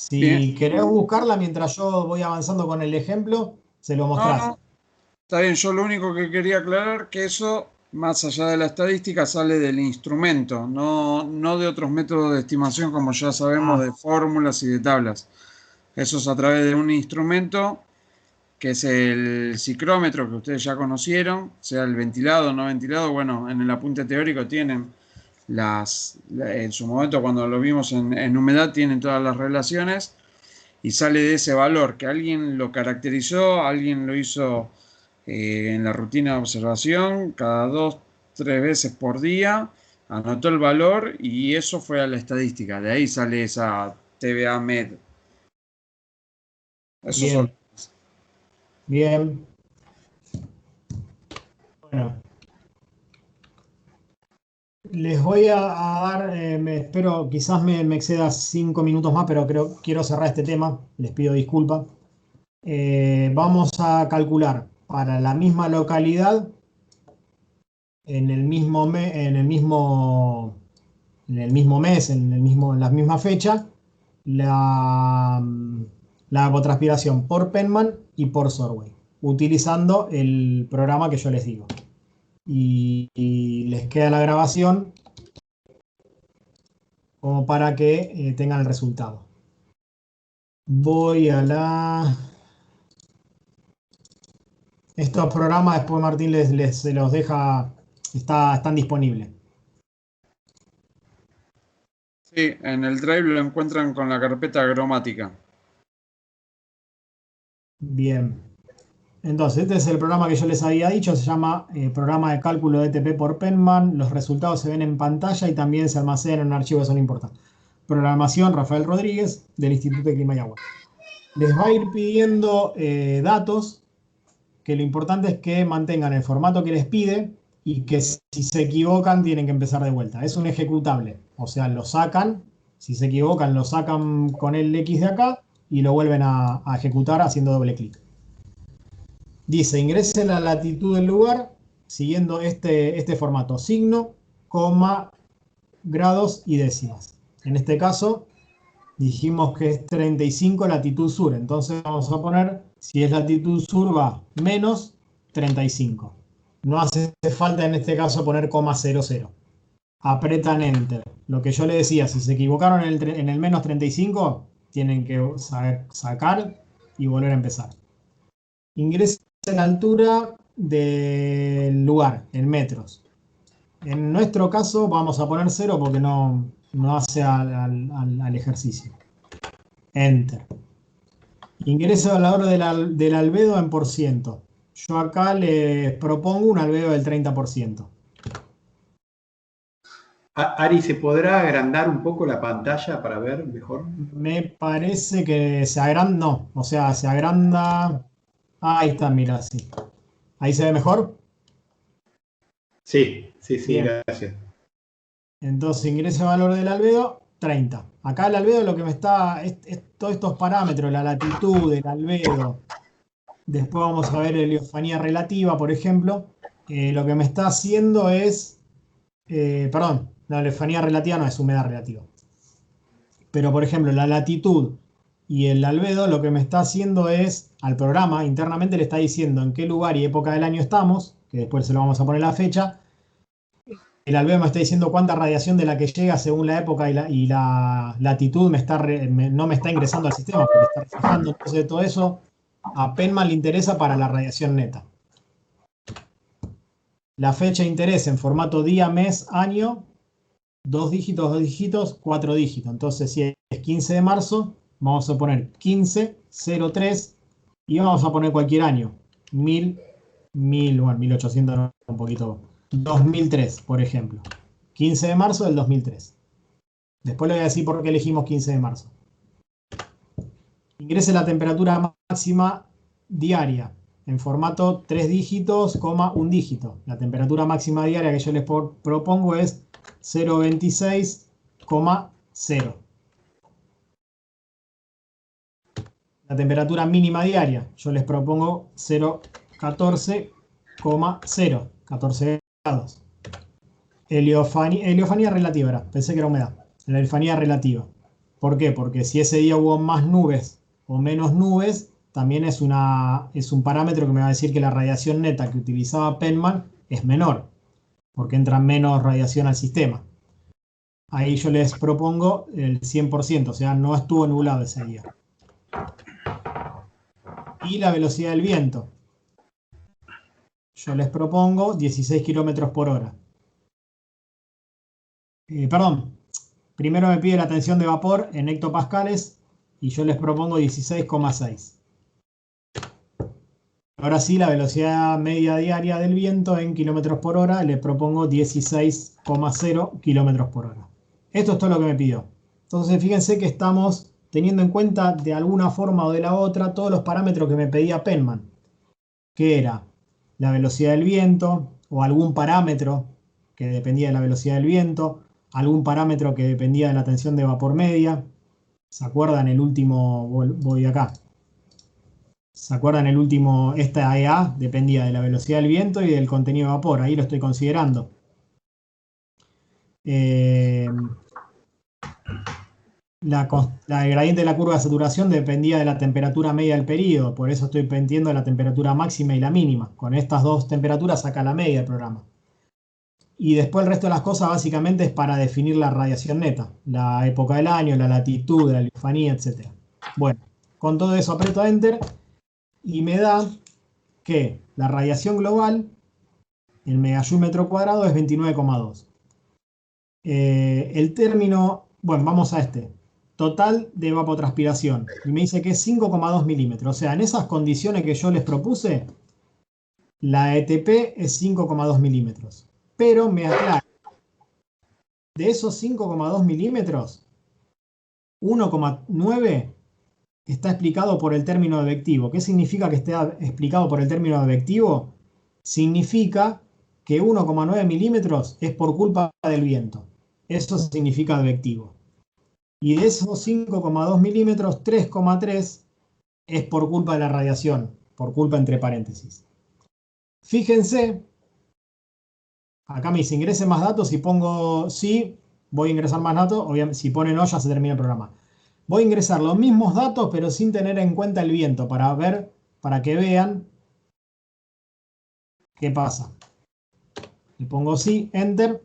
bien. Si querés buscarla mientras yo voy avanzando con el ejemplo, se lo No, mostrás. no, está bien. Yo lo único que quería aclarar que eso, más allá de la estadística, sale del instrumento, no de otros métodos de estimación como ya sabemos de fórmulas y de tablas. Eso es a través de un instrumento que es el ciclómetro que ustedes ya conocieron, sea el ventilado o no ventilado. Bueno, en el apunte teórico tienen en su momento cuando lo vimos en humedad tienen todas las relaciones y sale de ese valor que alguien lo caracterizó, alguien lo hizo en la rutina de observación cada 2, 3 veces por día, anotó el valor y eso fue a la estadística. De ahí sale esa TVA Med. Eso Bien, solo. bien. Bueno, les voy a dar, espero, quizás me exceda 5 minutos más, pero quiero cerrar este tema, les pido disculpas. Vamos a calcular para la misma localidad, en el mismo mes, en la misma fecha, la evapotranspiración por Penman y por Sorway, utilizando el programa que yo les digo. Y les queda la grabación como para que tengan el resultado. Voy a la... Estos programas después Martín se los deja, están disponibles. Sí, en el Drive lo encuentran con la carpeta agromática. Bien. Entonces, este es el programa que yo les había dicho, se llama Programa de Cálculo de ETP por Penman. Los resultados se ven en pantalla y también se almacenan en un archivo que son importantes. Programación, Rafael Rodríguez, del Instituto de Clima y Agua. Les va a ir pidiendo datos, que lo importante es que mantengan el formato que les pide y que si se equivocan tienen que empezar de vuelta. Es un ejecutable, o sea, lo sacan, si se equivocan lo sacan con el X de acá y lo vuelven a ejecutar haciendo doble clic. Dice, ingrese la latitud del lugar siguiendo este formato, signo, coma, grados y décimas. En este caso, dijimos que es 35 latitud sur, entonces vamos a poner, si es latitud sur va menos 35. No hace falta en este caso poner coma 00. Apretan Enter. Lo que yo le decía, si se equivocaron en el menos 35, tienen que sacar y volver a empezar. Ingresa la altura del lugar, en metros. En nuestro caso vamos a poner 0 porque no hace al ejercicio. Enter. Ingreso al valor del albedo en %. Yo acá les propongo un albedo del 30%. Ari, ¿se podrá agrandar un poco la pantalla para ver mejor? Me parece que se agranda, no, o sea, se agranda. Ahí está, mira, sí. ¿Ahí se ve mejor? Sí, Bien. gracias. Entonces ingreso el valor del albedo 30. Acá el albedo lo que me está, todos estos parámetros, la latitud, el albedo, después vamos a ver heliofanía relativa, por ejemplo, lo que me está haciendo es, perdón, la heliofanía relativa no es humedad relativa. Pero, por ejemplo, la latitud y el albedo lo que me está haciendo es, al programa internamente le está diciendo en qué lugar y época del año estamos, que después se lo vamos a poner la fecha. El albedo me está diciendo cuánta radiación de la que llega según la época y la latitud no me está ingresando al sistema, porque está reflejando. Entonces todo eso a Penman le interesa para la radiación neta. La fecha de interés en formato día, mes, año, 2 dígitos, 4 dígitos. Entonces si es 15 de marzo, vamos a poner 1503 y vamos a poner cualquier año. 1800, no, un poquito. 2003, por ejemplo. 15 de marzo del 2003. Después le voy a decir por qué elegimos 15 de marzo. Ingrese la temperatura máxima diaria en formato 3 dígitos, 1 dígito. La temperatura máxima diaria que yo les propongo es 0,26,0. La temperatura mínima diaria, yo les propongo 0,14,0, 14 grados. Heliofanía relativa era, pensé que era humedad. La heliofanía relativa. ¿Por qué? Porque si ese día hubo más nubes o menos nubes, también es un parámetro que me va a decir que la radiación neta que utilizaba Penman es menor, porque entra menos radiación al sistema. Ahí yo les propongo el 100%, o sea, no estuvo nublado ese día. Y la velocidad del viento. Yo les propongo 16 kilómetros por hora. Perdón, primero me pide la tensión de vapor en hectopascales y yo les propongo 16,6. Ahora sí, la velocidad media diaria del viento en kilómetros por hora, le propongo 16,0 kilómetros por hora. Esto es todo lo que me pidió. Entonces fíjense que estamos teniendo en cuenta de alguna forma o de la otra todos los parámetros que me pedía Penman, que era la velocidad del viento o algún parámetro que dependía de la velocidad del viento, algún parámetro que dependía de la tensión de vapor media. ¿Se acuerdan el último? Voy acá. ¿Se acuerdan el último? Esta EA dependía de la velocidad del viento y del contenido de vapor. Ahí lo estoy considerando. La gradiente de la curva de saturación dependía de la temperatura media del periodo. Por eso estoy pendiendo la temperatura máxima y la mínima. Con estas dos temperaturas saca la media del programa. Y después el resto de las cosas básicamente es para definir la radiación neta. La época del año, la latitud, la heliofanía, etc. Bueno, con todo eso aprieto Enter. Y me da que la radiación global en megajoule metro cuadrado es 29,2. El término, bueno, vamos a este. Total de evapotranspiración. Y me dice que es 5,2 milímetros. O sea, en esas condiciones que yo les propuse, la ETP es 5,2 milímetros. Pero me aclara, de esos 5,2 milímetros, 1,9 está explicado por el término advectivo. ¿Qué significa que esté explicado por el término advectivo? Significa que 1,9 milímetros es por culpa del viento. Eso significa advectivo. Y de esos 5,2 milímetros, 3,3 es por culpa de la radiación. Por culpa entre paréntesis. Fíjense, acá me dice ingrese más datos. Si pongo sí, voy a ingresar más datos. Obviamente, si pone no, ya se termina el programa. Voy a ingresar los mismos datos, pero sin tener en cuenta el viento, para que vean qué pasa. Le pongo sí, Enter.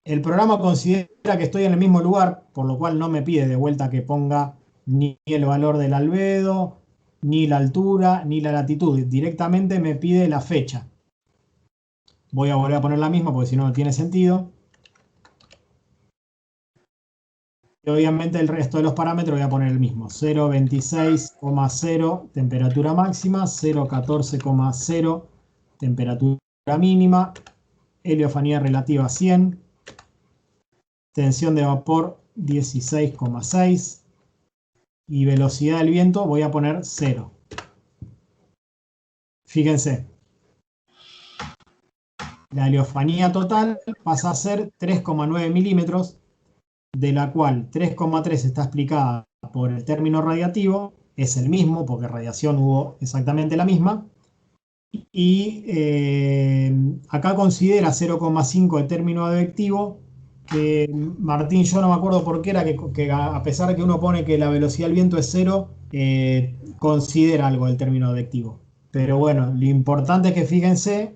El programa considera que estoy en el mismo lugar, por lo cual no me pide de vuelta que ponga ni el valor del albedo, ni la altura, ni la latitud. Directamente me pide la fecha. Voy a volver a poner la misma porque si no, no tiene sentido. Y obviamente el resto de los parámetros voy a poner el mismo. 0,26,0 temperatura máxima, 0,14,0 temperatura mínima, heliofanía relativa 100, tensión de vapor 16,6 y velocidad del viento voy a poner 0. Fíjense. La heliofanía total pasa a ser 3,9 milímetros. de la cual 3,3 está explicada por el término radiativo, es el mismo, porque radiación hubo exactamente la misma, y acá considera 0,5 el término advectivo, que Martín, yo no me acuerdo por qué era, que a pesar de que uno pone que la velocidad del viento es 0, considera algo del término advectivo. Pero bueno, lo importante es que fíjense,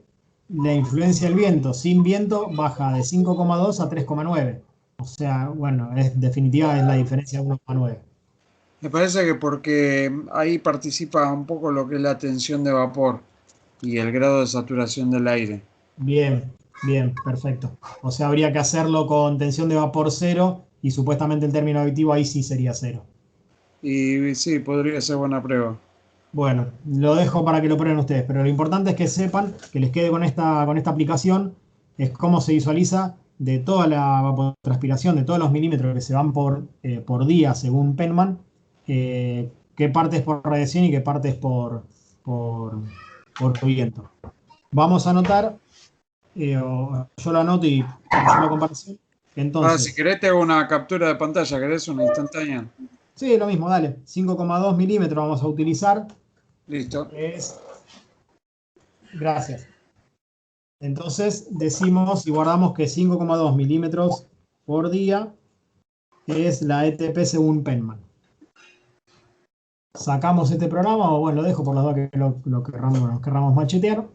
la influencia del viento sin viento baja de 5,2 a 3,9. O sea, bueno, definitiva es la diferencia de 1,9. Me parece que porque ahí participa un poco lo que es la tensión de vapor y el grado de saturación del aire. Bien, bien, perfecto. O sea, habría que hacerlo con tensión de vapor 0 y supuestamente el término advectivo ahí sí sería 0. Y sí, podría ser buena prueba. Bueno, lo dejo para que lo prueben ustedes, pero lo importante es que sepan, que les quede con esta aplicación, es cómo se visualiza de toda la evapotranspiración, de todos los milímetros que se van por día según Penman, qué parte es por radiación y qué parte es por viento. Vamos a anotar, yo lo anoto y yo la comparación. Entonces, Si querés te hago una captura de pantalla, ¿querés una instantánea? sí, lo mismo, dale. 5,2 milímetros vamos a utilizar. Listo. Gracias. Entonces decimos y guardamos que 5,2 milímetros por día es la ETP según Penman. Sacamos este programa, o bueno, lo dejo por las dudas que lo querramos machetear.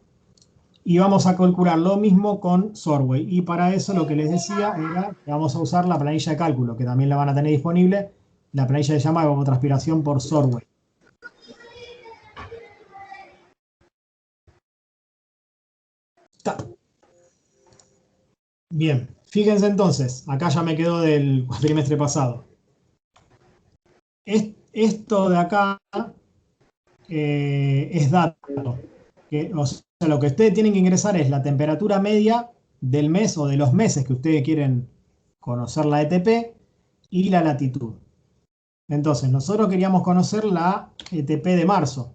Y vamos a calcular lo mismo con Sorway. Y para eso lo que les decía era que vamos a usar la planilla de cálculo, que también la van a tener disponible. La planilla se llama evapotranspiración por Sorway. Bien, fíjense entonces, acá ya me quedó del cuatrimestre pasado. Esto de acá es dato. O sea, lo que ustedes tienen que ingresar es la temperatura media del mes o de los meses que ustedes quieren conocer la ETP y la latitud. Entonces, nosotros queríamos conocer la ETP de marzo.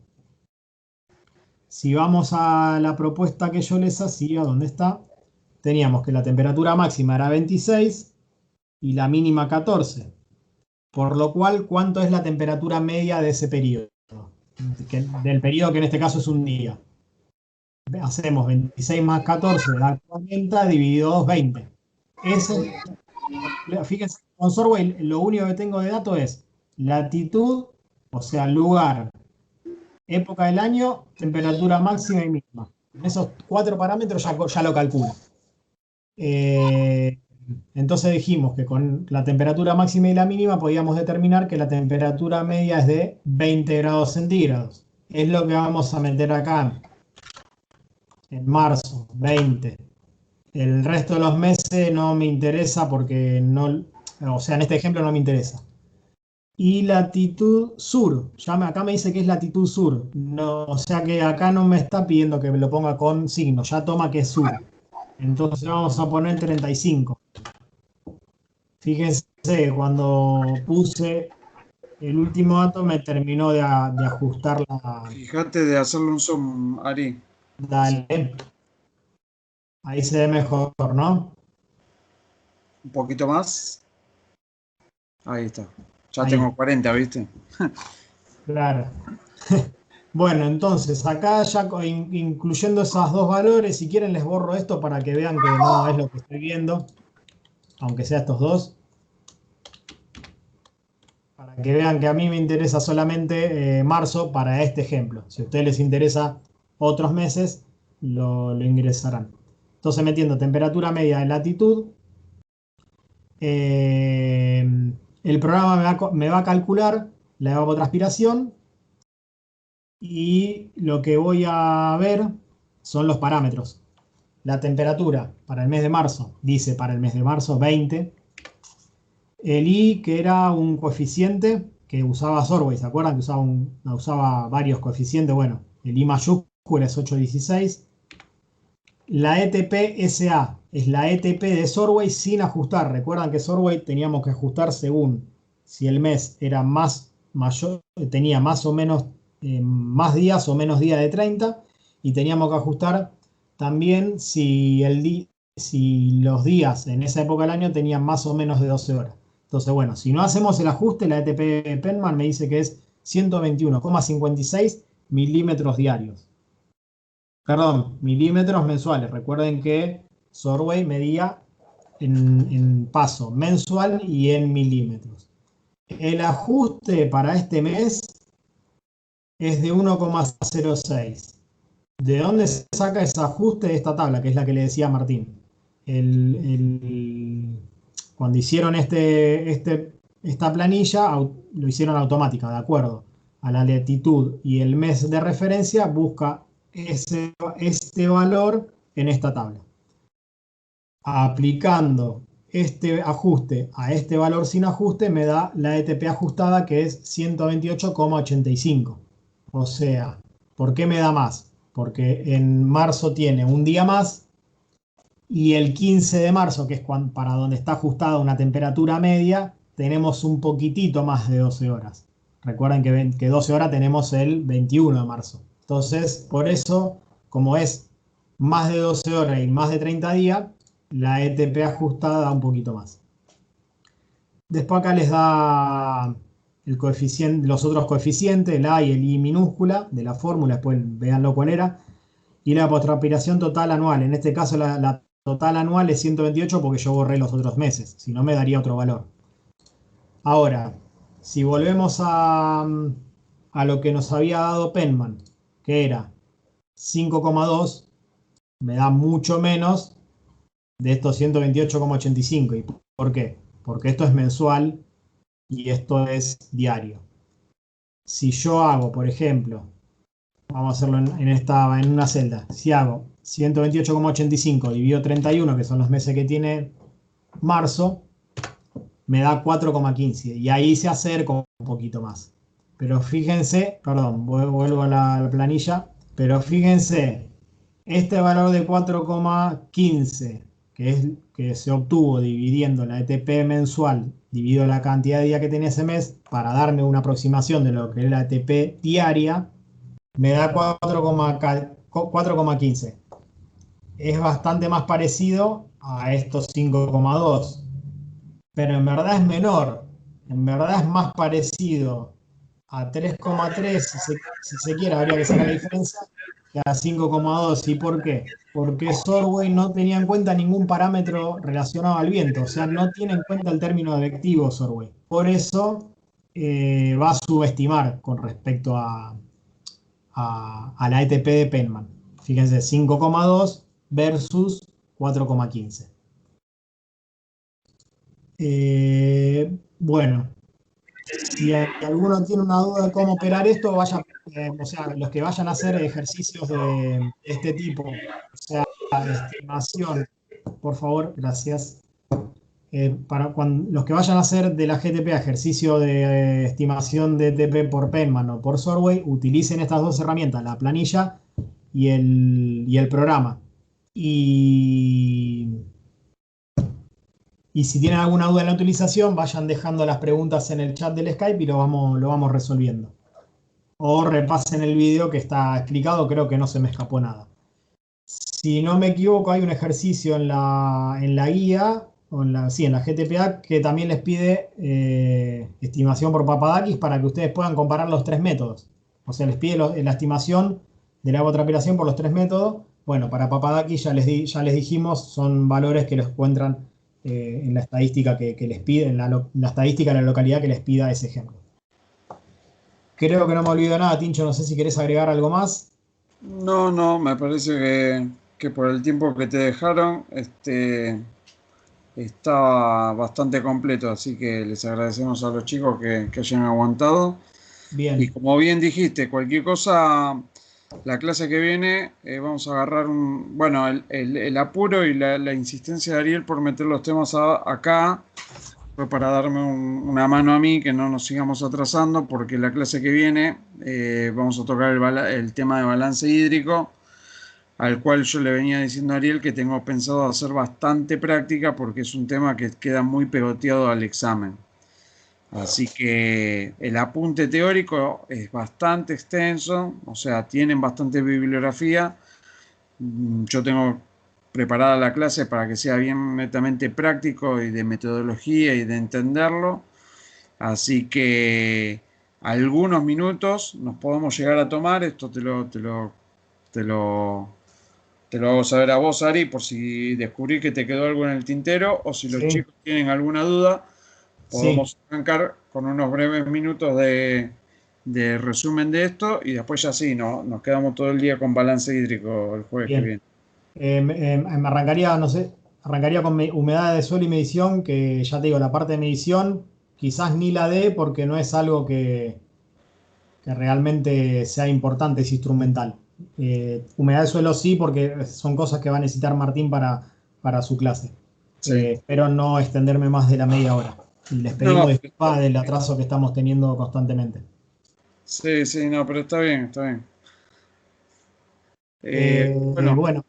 Si vamos a la propuesta que yo les hacía, ¿dónde está? Teníamos que la temperatura máxima era 26 y la mínima 14. Por lo cual, ¿cuánto es la temperatura media de ese periodo? Del periodo que en este caso es un día. Hacemos 26 más 14 da 40 dividido 2, 20. Fíjense, con Sorway lo único que tengo de dato es latitud, o sea, lugar, época del año, temperatura máxima y mínima. En esos 4 parámetros ya lo calculo. Entonces dijimos que con la temperatura máxima y la mínima podíamos determinar que la temperatura media es de 20 grados centígrados. Es lo que vamos a meter acá en marzo, 20. El resto de los meses no me interesa porque no, o sea, en este ejemplo no me interesa. Y latitud sur, acá me dice que es latitud sur, no, o sea que acá no me está pidiendo que me lo ponga con signo, ya toma que es sur. Entonces vamos a poner 35. Fíjense, cuando puse el último dato me terminó de ajustar la... Fíjate de hacerle un zoom, Ari. Dale. Ahí se ve mejor, ¿no? Un poquito más. Ahí está. Ya Ahí. tengo 40, ¿viste? Claro. Bueno, entonces acá ya incluyendo esos dos valores, si quieren les borro esto para que vean que no es lo que estoy viendo, aunque sea estos dos. Para que vean que a mí me interesa solamente marzo para este ejemplo. Si a ustedes les interesa otros meses, lo ingresarán. Entonces metiendo temperatura media de latitud, el programa me va a calcular la evapotranspiración y lo que voy a ver son los parámetros. La temperatura para el mes de marzo, dice para el mes de marzo 20. El I, que era un coeficiente que usaba Sorway, ¿se acuerdan que usaba varios coeficientes? Bueno, el I mayúscula es 816. La ETP SA es la ETP de Sorway sin ajustar. Recuerdan que Sorway teníamos que ajustar según si el mes era tenía más o menos más días o menos días de 30, y teníamos que ajustar también si los días en esa época del año tenían más o menos de 12 horas. Entonces, bueno, si no hacemos el ajuste, la ETP Penman me dice que es 121,56 milímetros diarios. Perdón, milímetros mensuales. Recuerden que Sorway medía en paso mensual y en milímetros. El ajuste para este mes es de 1,06. ¿De dónde se saca ese ajuste de esta tabla? Que es la que le decía a Martín. Cuando hicieron esta planilla, lo hicieron automática, de acuerdo a la latitud y el mes de referencia, busca este valor en esta tabla. Aplicando este ajuste a este valor sin ajuste, me da la ETP ajustada, que es 128,85. O sea, ¿por qué me da más? Porque en marzo tiene un día más y el 15 de marzo, que es para donde está ajustada una temperatura media, tenemos un poquitito más de 12 horas. Recuerden que 12 horas tenemos el 21 de marzo. Entonces, por eso, como es más de 12 horas y más de 30 días, la ETP ajustada da un poquito más. Después acá les da el coeficiente, los otros coeficientes, el A y el I minúscula de la fórmula, después véanlo cuál era. Y la transpiración total anual. En este caso la total anual es 128 porque yo borré los otros meses. Si no, me daría otro valor. Ahora, si volvemos a lo que nos había dado Penman, que era 5,2, me da mucho menos de estos 128,85. ¿Y por qué? Porque esto es mensual y esto es diario. Si yo hago, por ejemplo, vamos a hacerlo en una celda. Si hago 128,85 dividido 31, que son los meses que tiene marzo, me da 4,15. Y ahí se acerca un poquito más. Pero fíjense, perdón, vuelvo a la planilla. Pero fíjense, este valor de 4,15, que se obtuvo dividiendo la ETP mensual, dividido la cantidad de días que tenía ese mes, para darme una aproximación de lo que es la ETP diaria, me da 4,15. Es bastante más parecido a estos 5,2. Pero en verdad es menor. En verdad es más parecido a 3,3, si se quiere, habría que sacar la diferencia, que a 5,2. ¿Y por qué? Porque Sorway no tenía en cuenta ningún parámetro relacionado al viento. O sea, no tiene en cuenta el término advectivo Sorway. Por eso va a subestimar con respecto a la ETP de Penman. Fíjense, 5,2 versus 4,15. Bueno, si alguno tiene una duda de cómo operar esto, o sea, los que vayan a hacer ejercicios de este tipo, o sea, estimación, por favor, gracias. Para los que vayan a hacer de la GTP ejercicio de estimación de ETP por Penman o por Sorway, utilicen estas dos herramientas, la planilla y el programa. Y si tienen alguna duda en la utilización, vayan dejando las preguntas en el chat del Skype y lo vamos resolviendo. O repasen el video que está explicado, creo que no se me escapó nada. Si no me equivoco, hay un ejercicio en la guía, o en la GTPA, que también les pide estimación por Papadakis para que ustedes puedan comparar los tres métodos. O sea, les pide la estimación de la evapotranspiración por los tres métodos. Bueno, para Papadakis ya les dijimos, son valores que los encuentran en la estadística que les pide, en la estadística de la localidad que les pida ese ejemplo. Creo que no me olvido nada, Tincho, no sé si querés agregar algo más. No, me parece que por el tiempo que te dejaron, estaba bastante completo, así que les agradecemos a los chicos que hayan aguantado. Bien. Y como bien dijiste, cualquier cosa, la clase que viene vamos a agarrar el apuro y la insistencia de Ariel por meter los temas acá fue para darme una mano a mí, que no nos sigamos atrasando, porque la clase que viene vamos a tocar el tema de balance hídrico, al cual yo le venía diciendo a Ariel que tengo pensado hacer bastante práctica porque es un tema que queda muy pegoteado al examen. Así que el apunte teórico es bastante extenso, o sea, tienen bastante bibliografía. Yo tengo preparada la clase para que sea bien netamente práctico y de metodología y de entenderlo. Así que algunos minutos nos podemos llegar a tomar. Esto te lo hago saber a vos, Ari, por si descubrí que te quedó algo en el tintero o si los Sí. chicos tienen alguna duda, Sí. podemos arrancar con unos breves minutos de resumen de esto y después ya sí, ¿no? Nos quedamos todo el día con balance hídrico el jueves que Bien. viene. Me arrancaría, no sé, arrancaría con humedad de suelo y medición, que ya te digo, la parte de medición quizás ni la dé porque no es algo que realmente sea importante, es instrumental. Humedad de suelo sí, porque son cosas que va a necesitar Martín para su clase. Sí. Espero no extenderme más de la media hora. Y les pedimos No, disculpas del atraso que estamos teniendo constantemente. sí, no, pero está bien, está bien. Bueno,